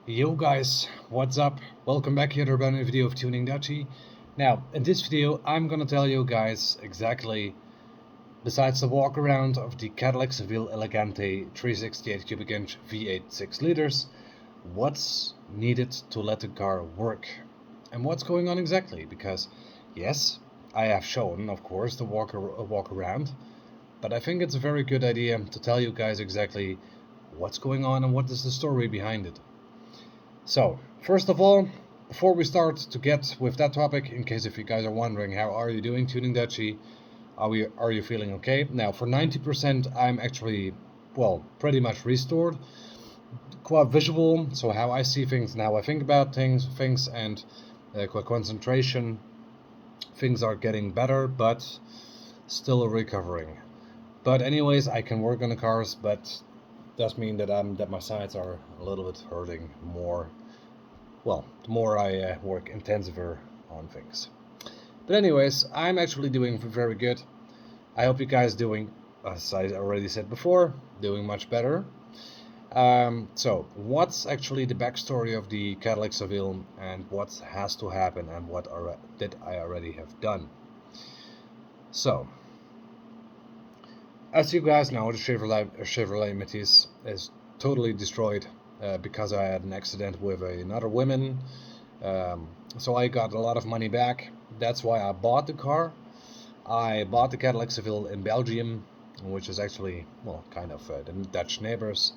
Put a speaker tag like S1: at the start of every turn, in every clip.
S1: Yo guys, what's up? Welcome back here to a brand new video of Tuning Dutchy. Now, in this video I'm gonna tell you guys exactly, besides the walk around of the Cadillac Seville Elegante 368 cubic inch V8 6 liters, what's needed to let the car work and what's going on exactly. Because yes, I have shown, of course, the walk around, but I think it's a very good idea to tell you guys exactly what's going on and what is the story behind it. So, first of all, before we start to get with that topic, in case if you guys are wondering how are you doing, Tuning Dutchy, are you feeling okay? Now, for 90%, I'm actually, well, pretty much restored. Quite visual, so how I see things and how I think about things, and quite concentration. Things are getting better, but still recovering. But anyways, I can work on the cars, but does mean that my sides are a little bit hurting more. Well, the more I work intensiver on things. But anyways, I'm actually doing very good. I hope you guys doing, as I already said before, doing much better. So what's actually the backstory of the Cadillac Seville and what has to happen and what did I already have done? So, as you guys know, the Chevrolet Métis is totally destroyed because I had an accident with another woman. So I got a lot of money back. That's why I bought the car. I bought the Cadillac Seville in Belgium, which is actually, well, kind of the Dutch neighbors.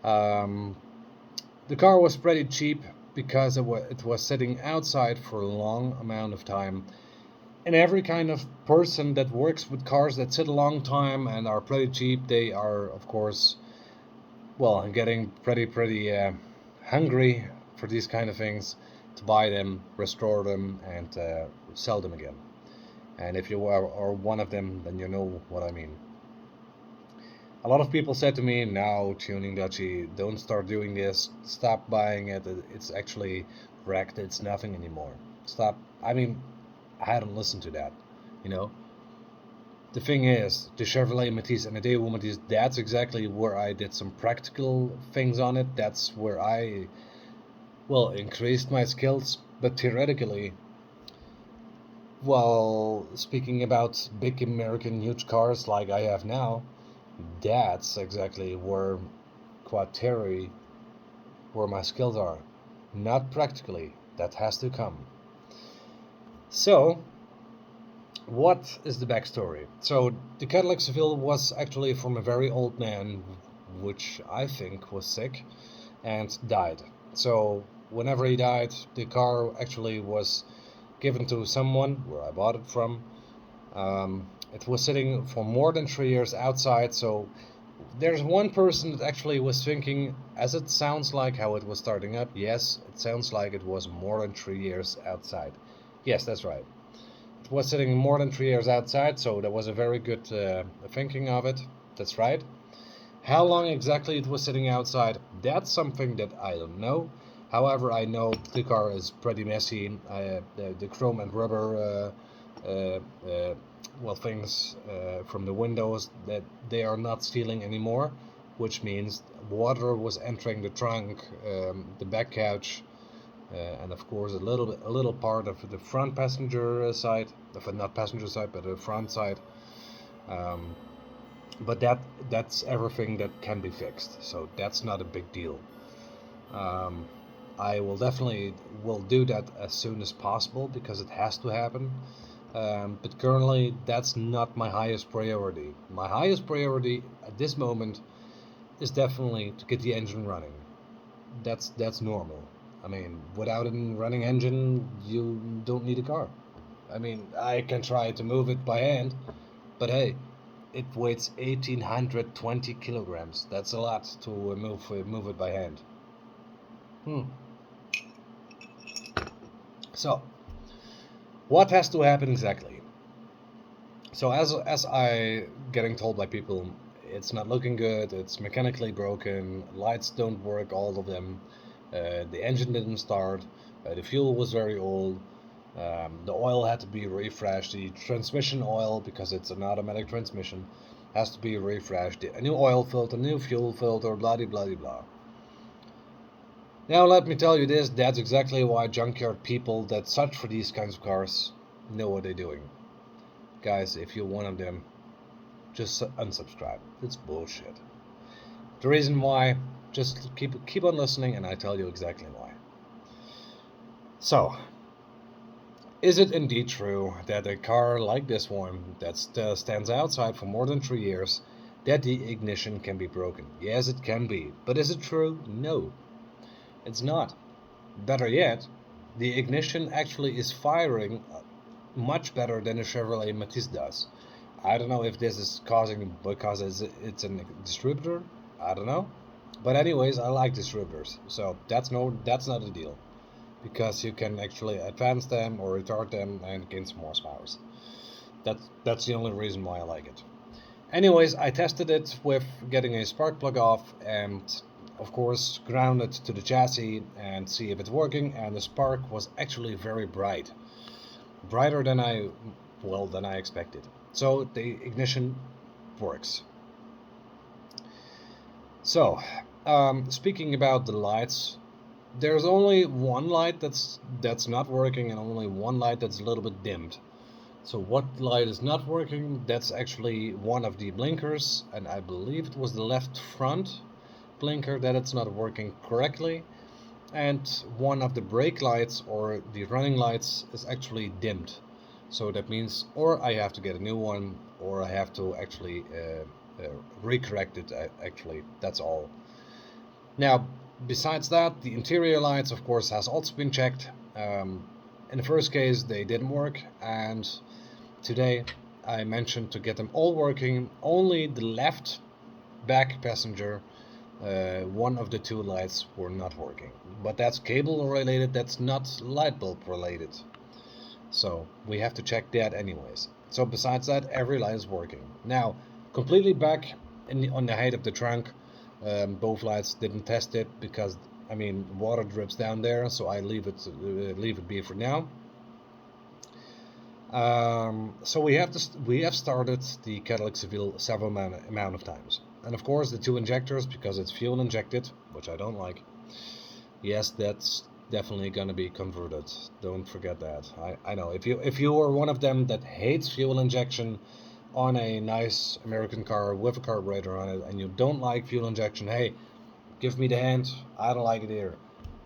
S1: The car was pretty cheap because it was sitting outside for a long amount of time. And every kind of person that works with cars that sit a long time and are pretty cheap, they are, of course, well, getting pretty hungry for these kind of things, to buy them, restore them, and sell them again. And if you are one of them, then you know what I mean. A lot of people said to me, "Now, Tuning Dutchy, don't start doing this. Stop buying it. It's actually wrecked. It's nothing anymore. Stop." I mean, I hadn't listened to that, you know. The thing is, the Chevrolet Métis and the Daewoo Métis, that's exactly where I did some practical things on it. That's where I, well, increased my skills. But theoretically, well, speaking about big American huge cars like I have now, that's exactly where, quite theory, where my skills are. Not practically. That has to come. So, what is the backstory? So, the Cadillac Seville was actually from a very old man, which I think was sick, and died. So, whenever he died, the car actually was given to someone, where I bought it from. It was sitting for more than 3 years outside, so there's one person that actually was thinking, as it sounds like how it was starting up, yes, it sounds like it was more than 3 years outside. Yes, that's right. It was sitting more than 3 years outside, so there was a very good thinking of it. That's right. How long exactly it was sitting outside, that's something that I don't know. However, I know the car is pretty messy. The chrome and rubber well, things from the windows, that they are not sealing anymore, which means water was entering the trunk, the back couch, and of course a little part of the front passenger side, not passenger side, but the front side. But that's everything that can be fixed, so that's not a big deal. I will definitely do that as soon as possible because it has to happen. But currently that's not my highest priority. My highest priority at this moment is definitely to get the engine running. That's normal. I mean, without a running engine, you don't need a car. I mean, I can try to move it by hand, but hey, it weighs 1,820 kilograms. That's a lot to move it by hand. So, what has to happen exactly? So as I getting told by people, it's not looking good. It's mechanically broken. Lights don't work, all of them. The engine didn't start. The fuel was very old. The oil had to be refreshed. The transmission oil, because it's an automatic transmission, has to be refreshed. A new oil filter, new fuel filter, blah blah blah blah. Now let me tell you this, that's exactly why junkyard people that search for these kinds of cars know what they're doing. Guys, if you're one of them, just unsubscribe. It's bullshit. The reason why, just keep on listening and I tell you exactly why. So, is it indeed true that a car like this one that stands outside for more than 3 years, that the ignition can be broken? Yes, it can be. But is it true? No, it's not. Better yet, the ignition actually is firing much better than a Chevrolet Matiz does. I don't know if this is causing because it's a distributor. I don't know. But anyways, I like distributors, so that's not a deal, because you can actually advance them or retard them and gain some more powers. That's the only reason why I like it. Anyways, I tested it with getting a spark plug off and of course ground it to the chassis and see if it's working, and the spark was actually very bright. Brighter than I expected. So the ignition works. So, speaking about the lights, there's only one light that's not working and only one light that's a little bit dimmed. So what light is not working? That's actually one of the blinkers, and I believe it was the left front blinker that it's not working correctly. And one of the brake lights or the running lights is actually dimmed. So that means or I have to get a new one or I have to actually recorrect it. Actually, that's all. Now, besides that, the interior lights, of course, has also been checked. In the first case, they didn't work, and today I mentioned to get them all working. Only the left back passenger, one of the two lights were not working. But that's cable related, that's not light bulb related. So we have to check that anyways. So besides that, every light is working. Now, completely back on the height of the trunk, both lights didn't test it because I mean water drips down there, so I leave it be for now. So we have started the Cadillac Seville several amount of times, and of course the two injectors, because it's fuel injected, which I don't like. Yes, that's definitely gonna be converted. Don't forget that. I know if you are one of them that hates fuel injection on a nice American car with a carburetor on it, and you don't like fuel injection, hey, give me the hand. I don't like it either.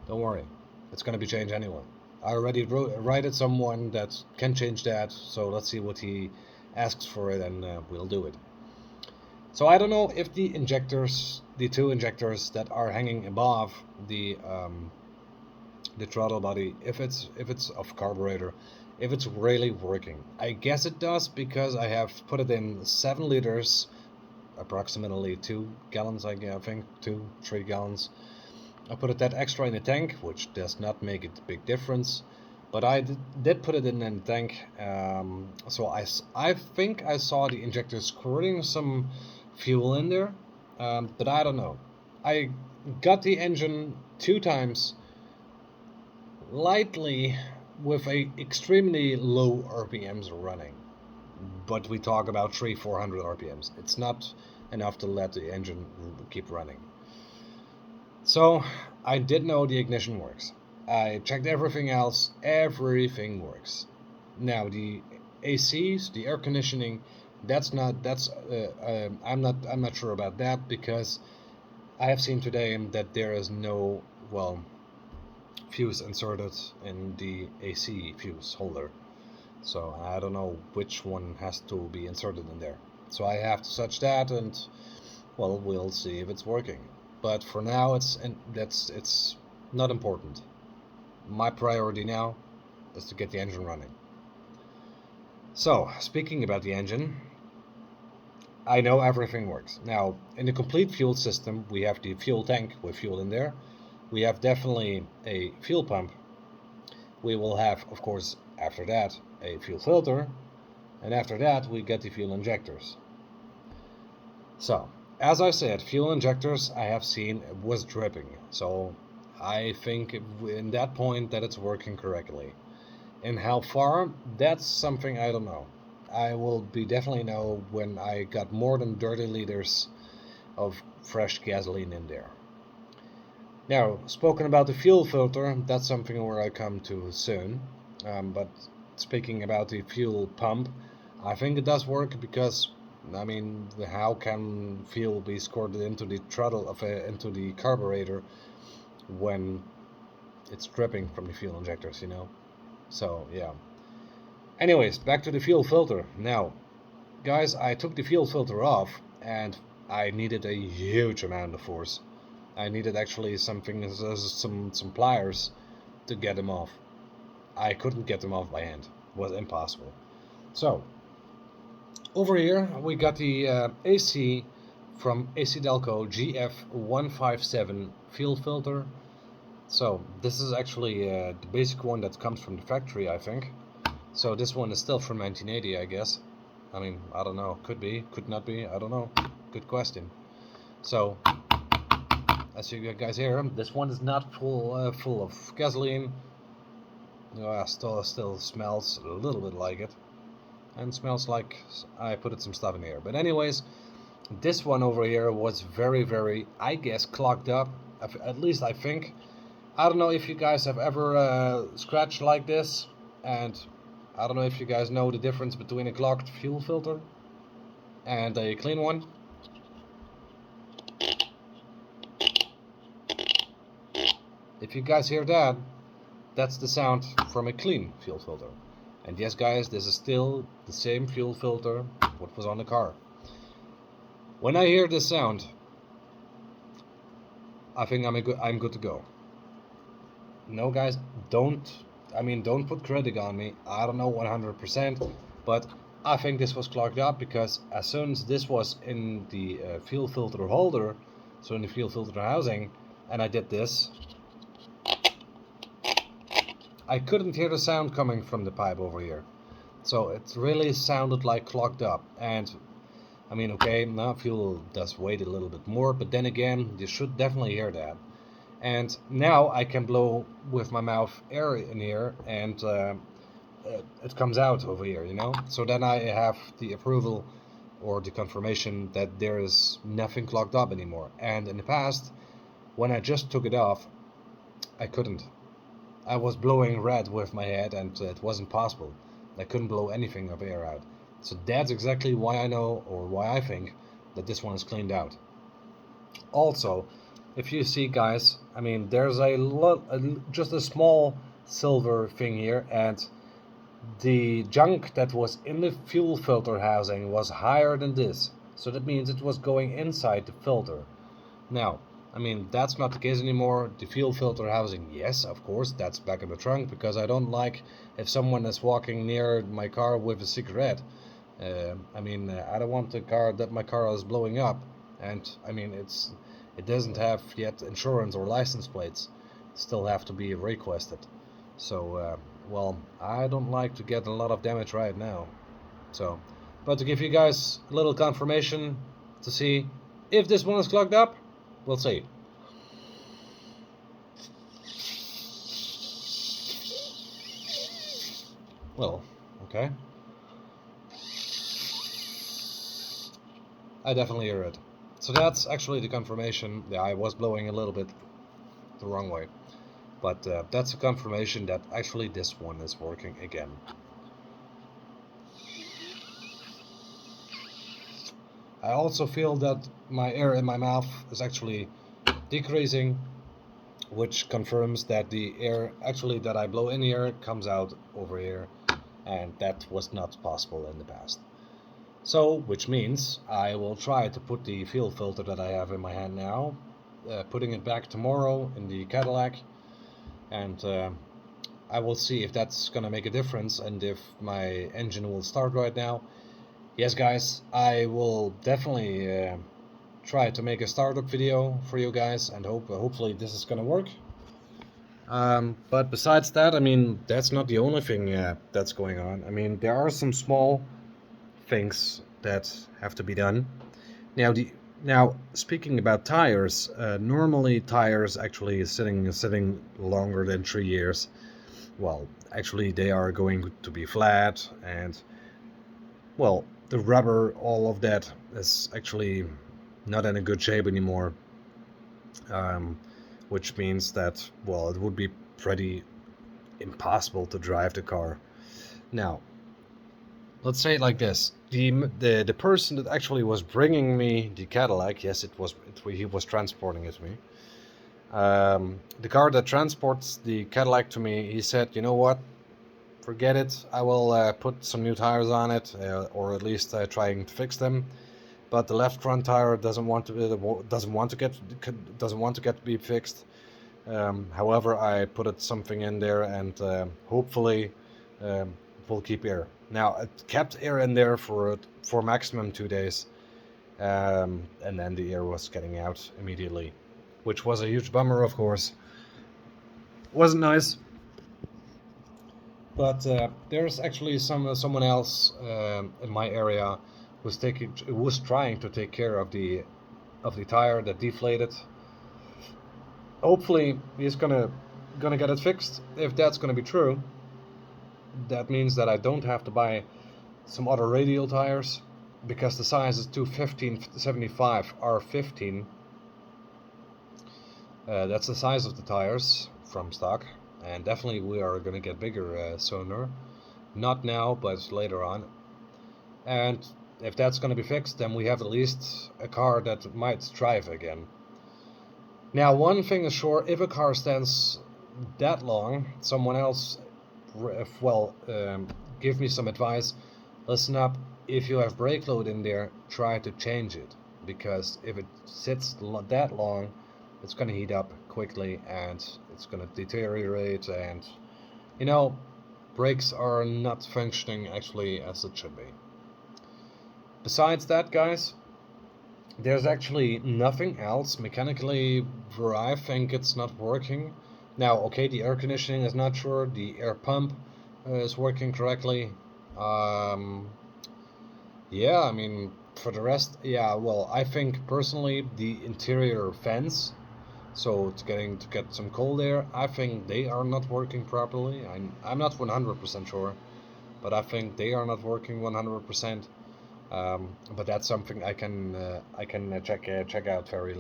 S1: Don't worry, it's gonna be changed anyway. I already wrote someone that can change that, so let's see what he asks for it, and we'll do it. So I don't know if the injectors, the two injectors that are hanging above the throttle body, if it's of carburetor, if it's really working. I guess it does because I have put it in 7 liters, approximately 2 gallons, I think 2-3 gallons. I put it that extra in the tank, which does not make it a big difference, but I did put it in the tank. So I think I saw the injector squirting some fuel in there, but I don't know. I got the engine 2 times lightly with a extremely low RPMs running, but we talk about 300-400 RPMs. It's not enough to let the engine keep running. So I did know the ignition works. I checked everything else. Everything works. Now the ACs, the air conditioning, I'm not sure about that, because I have seen today that there is no fuse inserted in the AC fuse holder. So I don't know which one has to be inserted in there. So I have to search that, and we'll see if it's working. But for now, it's not important. My priority now is to get the engine running. So, speaking about the engine, I know everything works. Now, in the complete fuel system, we have the fuel tank with fuel in there. We have definitely a fuel pump. We will have, of course, after that, a fuel filter. And after that, we get the fuel injectors. So, as I said, fuel injectors I have seen was dripping, so I think in that point that it's working correctly. And how far, that's something I don't know. I will be definitely know when I got more than 30 liters of fresh gasoline in there. Now, spoken about the fuel filter, that's something where I come to soon. But speaking about the fuel pump, I think it does work because, I mean, how can fuel be squirted into the throttle of into the carburetor when it's dripping from the fuel injectors, you know? So yeah. Anyways, back to the fuel filter. Now, guys, I took the fuel filter off and I needed a huge amount of force. I needed actually something, some pliers to get them off. I couldn't get them off by hand. It was impossible. So, over here we got the AC from AC Delco GF157 fuel filter. So, this is actually the basic one that comes from the factory, I think. So this one is still from 1980, I guess. I mean, I don't know. Could be, could not be. I don't know. Good question. So, as you guys hear, this one is not full of gasoline. Still smells a little bit like it, and smells like I put some stuff in here. But anyways, this one over here was very, I guess, clogged up. At least I think. I don't know if you guys have ever scratched like this, and I don't know if you guys know the difference between a clogged fuel filter and a clean one. If you guys hear that, that's the sound from a clean fuel filter. And yes, guys, this is still the same fuel filter what was on the car. When I hear this sound, I think I'm good to go. No, guys, don't put credit on me. I don't know 100%, but I think this was clogged up because as soon as this was in the fuel filter holder, so in the fuel filter housing, and I did this, I couldn't hear the sound coming from the pipe over here. So it really sounded like clogged up. And I mean, okay, now fuel does weight a little bit more, but then again, you should definitely hear that. And now I can blow with my mouth air in here, and it comes out over here, you know. So then I have the approval or the confirmation that there is nothing clogged up anymore. And in the past, when I just took it off, I couldn't. I was blowing red with my head, and it wasn't possible. I couldn't blow anything of air out. So that's exactly why I know, or why I think, that this one is cleaned out. Also, if you see, guys, I mean, there's just a small silver thing here, and the junk that was in the fuel filter housing was higher than this. So that means it was going inside the filter. Now, I mean, that's not the case anymore. The fuel filter housing, yes, of course, that's back in the trunk, because I don't like if someone is walking near my car with a cigarette. I don't want my car is blowing up, and I mean, it doesn't have yet insurance or license plates. Still have to be requested. So, well, I don't like to get a lot of damage right now. So, but to give you guys a little confirmation to see if this one is clogged up, we'll see. Well, okay. I definitely hear it. So that's actually the confirmation. Yeah, I was blowing a little bit the wrong way. But that's a confirmation that actually this one is working again. I also feel that my air in my mouth is actually decreasing, which confirms that the air actually that I blow in here comes out over here, and that was not possible in the past. So, which means I will try to put the fuel filter that I have in my hand now, putting it back tomorrow in the Cadillac, and I will see if that's gonna make a difference and if my engine will start right now. Yes, guys, I will definitely try to make a startup video for you guys, and hopefully this is gonna work. But besides that, I mean, that's not the only thing that's going on. I mean, there are some small things that have to be done. Now speaking about tires, normally tires actually sitting longer than 3 years. Well, actually they are going to be flat, and well, the rubber, all of that is actually not in a good shape anymore. which means that, well, it would be pretty impossible to drive the car. Now, let's say it like this: the person that actually was bringing me the Cadillac, yes, he was transporting it to me. The car that transports the Cadillac to me, he said, you know what? Forget it. I will put some new tires on it, or at least trying to fix them. But the left front tire doesn't want to get to be fixed. However, I put something in there, and hopefully it will keep air. Now it kept air in there for maximum 2 days, and then the air was getting out immediately, which was a huge bummer, of course. Wasn't nice. But there's actually someone else in my area who was trying to take care of the tire that deflated. Hopefully he's gonna get it fixed. If that's gonna be true, that means that I don't have to buy some other radial tires, because the size is 215/75 R15. That's the size of the tires from stock, and definitely we are going to get bigger sooner. Not now, but later on. And if that's going to be fixed, then we have at least a car that might drive again. Now, one thing is sure: if a car stands that long, someone else, give me some advice. Listen up: if you have brake load in there, try to change it, because if it sits that long, it's going to heat up quickly and it's going to deteriorate, and brakes are not functioning actually as it should be. Besides that, guys, there's actually nothing else mechanically where I think it's not working. Now, okay, the air conditioning is not sure, the air pump is working correctly. Yeah, I mean, for the rest, yeah, well, I think personally the interior fans, so to get some cold air, I think they are not working properly. I'm not 100% sure, but I think they are not working 100%. But that's something I can check out very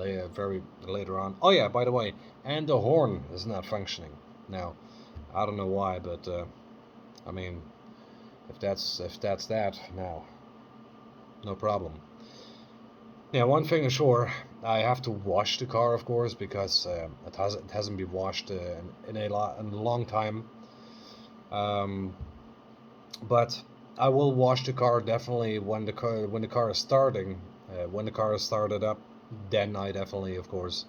S1: later on. Oh yeah, by the way, and the horn is not functioning now. I don't know why, but I mean, if that's that now, no problem. Yeah, one thing is sure: I have to wash the car, of course, because it hasn't been washed in a long time. But I will wash the car definitely when the car is starting. When the car is started up, then I definitely, of course,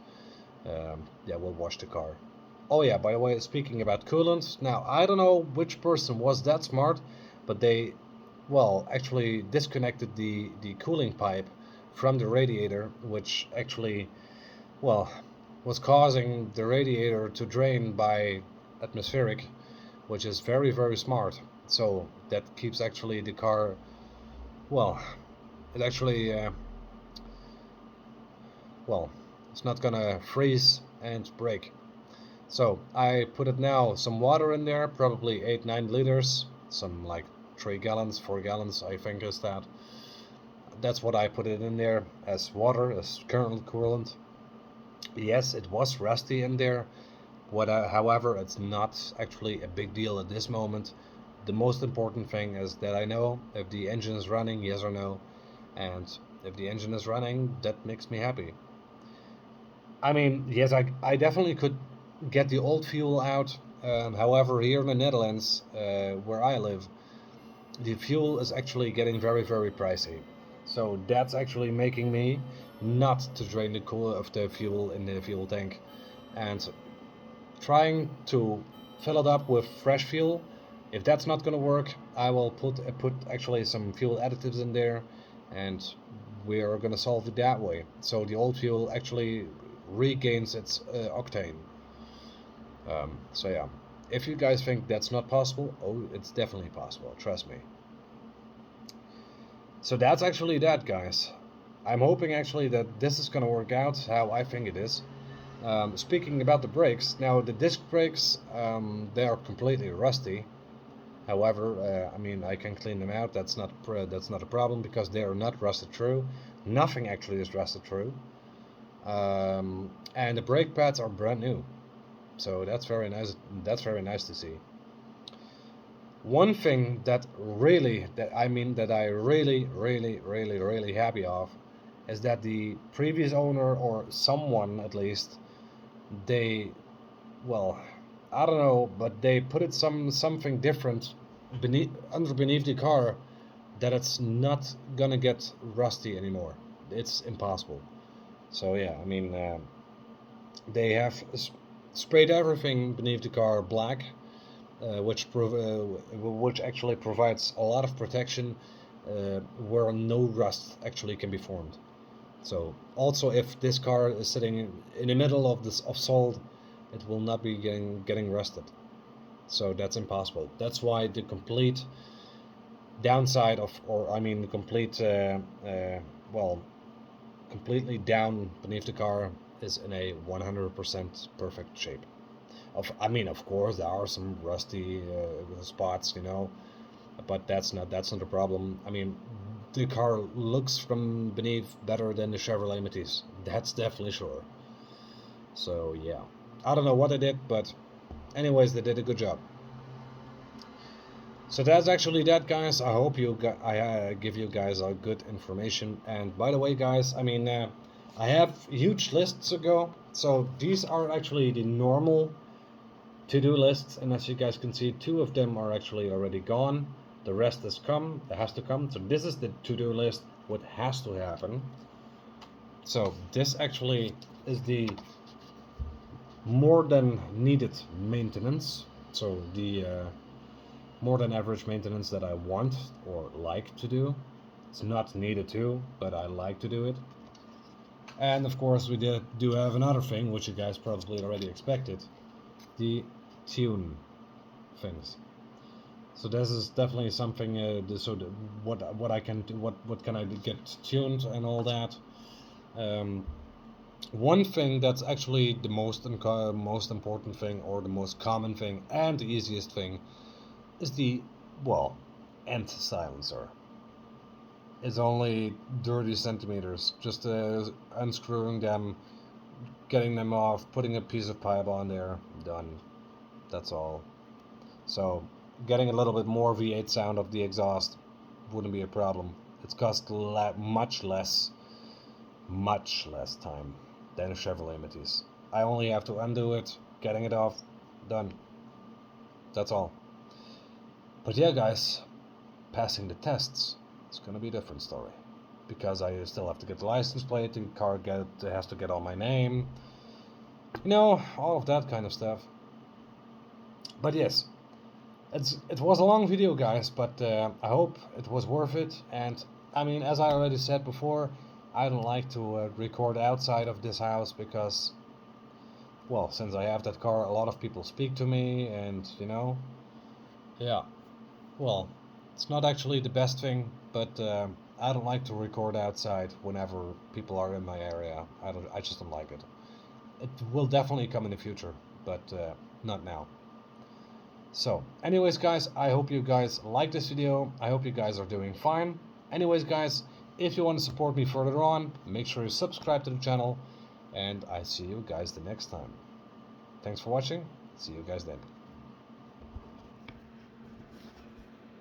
S1: will wash the car. Oh yeah, by the way, speaking about coolant, now I don't know which person was that smart, but they, actually disconnected the cooling pipe from the radiator, which actually, was causing the radiator to drain by atmospheric, which is very, very smart. So that keeps actually the car, it actually, it's not gonna freeze and break. So I put it now some water in there, probably 8-9 liters, some like 3 gallons, 4 gallons, I think is that. That's what I put it in there as water, as current coolant. Yes, it was rusty in there. However, it's not actually a big deal at this moment. The most important thing is that I know if the engine is running, yes or no. And if the engine is running, that makes me happy. I mean, yes, I definitely could get the old fuel out. However, here in the Netherlands, where I live, the fuel is actually getting very, very pricey. So that's actually making me not to drain the fuel in the fuel tank, and trying to fill it up with fresh fuel. If that's not going to work, I will put actually some fuel additives in there, and we are going to solve it that way. So the old fuel actually regains its octane. So yeah, if you guys think that's not possible, oh, it's definitely possible. Trust me. So that's actually that, guys. I'm hoping actually that this is going to work out how I think it is. Speaking about the brakes, now the disc brakes, they are completely rusty. However, I mean, I can clean them out. That's not a problem, because they are not rusted through. Nothing actually is rusted through. and the brake pads are brand new. So that's very nice. That's very nice to see. One thing that I really happy of is that the previous owner, or someone at least, they, well, I don't know, but they put it something different beneath the car, that it's not gonna get rusty anymore. It's impossible. So yeah, I mean, they have sprayed everything beneath the car black, which actually provides a lot of protection, where no rust actually can be formed. So also, if this car is sitting in the middle of salt, it will not be getting rusted. So that's impossible. That's why the complete downside of, or I mean, the complete well, completely down beneath the car is in a 100% perfect shape. Of course, there are some rusty spots, but that's not a problem. I mean, the car looks from beneath better than the Chevrolet Matisse. That's definitely sure. So yeah, I don't know what they did, but anyways, they did a good job. So that's actually that, guys. I hope I give you guys a good information. And by the way, guys, I mean, I have huge lists to go. So these are actually the normal to-do lists, and as you guys can see, 2 of them are actually already gone. The rest has to come. So this is the to-do list, what has to happen. So this actually is the more than needed maintenance. So the more than average maintenance that I want or like to do. It's not needed to, but I like to do it. And of course, we do have another thing, which you guys probably already expected, the tune things. So this is definitely something. What I can do, what can I get tuned and all that. One thing that's actually the most important thing, or the most common thing, and the easiest thing, is the, end silencer. It's only 30 centimeters. Just unscrewing them, getting them off, putting a piece of pipe on there, done. That's all. So getting a little bit more V8 sound of the exhaust wouldn't be a problem. It's cost much less time than a Chevrolet Matisse. I only have to undo it, getting it off, done. That's all. But yeah, guys, passing the tests, it's gonna be a different story, because I still have to get the license plate, the car has to get on my name, all of that kind of stuff. But yes, it was a long video, guys, but I hope it was worth it. And I mean, as I already said before, I don't like to record outside of this house, because, since I have that car, a lot of people speak to me, and yeah, it's not actually the best thing, but I don't like to record outside whenever people are in my area. I just don't like it. It will definitely come in the future, but not now. So anyways, guys, I hope you guys like this video. I hope you guys are doing fine. Anyways, guys, if you want to support me further on, make sure you subscribe to the channel, and I see you guys the next time. Thanks for watching. See you guys then.